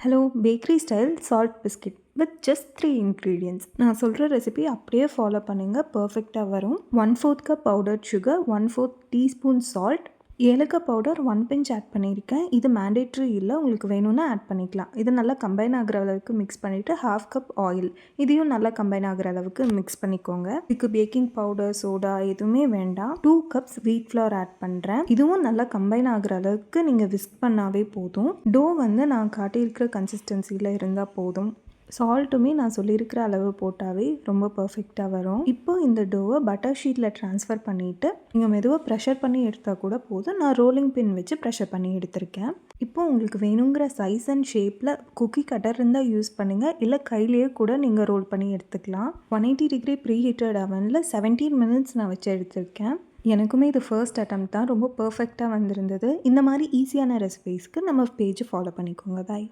Hello bakery style salt biscuit with just 3 ingredients. நான் சொல்கிற recipe அப்படியே ஃபாலோ பண்ணுங்கள், பர்ஃபெக்டாக வரும். 1/4 cup powdered sugar, 1/4 teaspoon salt, ஏலக்காய் பவுடர் 1 பிஞ்ச் ஆட் பண்ணியிருக்கேன். இது மேண்டேட்ரி இல்லை, உங்களுக்கு வேணும்னா ஆட் பண்ணிக்கலாம். இது நல்லா கம்பைன் ஆகிற அளவுக்கு மிக்ஸ் பண்ணிவிட்டு 1/2 கப் ஆயில் இதையும் நல்லா கம்பைன் ஆகிற அளவுக்கு மிக்ஸ் பண்ணிக்கோங்க. இதுக்கு பேக்கிங் பவுடர், சோடா எதுவுமே வேண்டாம். 2 கப்ஸ் வீட் ஃப்ளவர் ஆட் பண்ணுறேன். இதுவும் நல்லா கம்பைன் ஆகிற அளவுக்கு நீங்கள் விஸ்க் பண்ணாவே போதும். டோ வந்து நான் காட்டியிருக்கிற கன்சிஸ்டன்சியில் இருந்தால் போதும். சால்ட்டுமே நான் சொல்லியிருக்கிற அளவு போட்டாவே ரொம்ப பர்ஃபெக்டாக வரும். இப்போ இந்த டோவை பட்டர் ஷீட்டில் ட்ரான்ஸ்ஃபர் பண்ணிவிட்டு நீங்கள் மெதுவாக ப்ரெஷர் பண்ணி எடுத்தால் கூட போதும். நான் ரோலிங் பின் வச்சு ப்ரெஷர் பண்ணி எடுத்திருக்கேன். இப்போ உங்களுக்கு வேணுங்கிற சைஸ் அண்ட் ஷேப்பில் குக்கி கட்டர் இருந்தால் யூஸ் பண்ணுங்கள், இல்லை கையிலேயே கூட நீங்கள் ரோல் பண்ணி எடுத்துக்கலாம். 180 டிகிரி ப்ரீ ஹீட்டட் அவனில் 17 மினிட்ஸ் நான் வச்சு எடுத்திருக்கேன். எனக்குமே இது ஃபர்ஸ்ட் அட்டெம்ப்ட் தான், ரொம்ப பர்ஃபெக்டாக வந்திருந்தது. இந்த மாதிரி ஈஸியான ரெசிபீஸ்க்கு நம்ம பேஜை ஃபாலோ பண்ணிக்கோங்க. பாய்.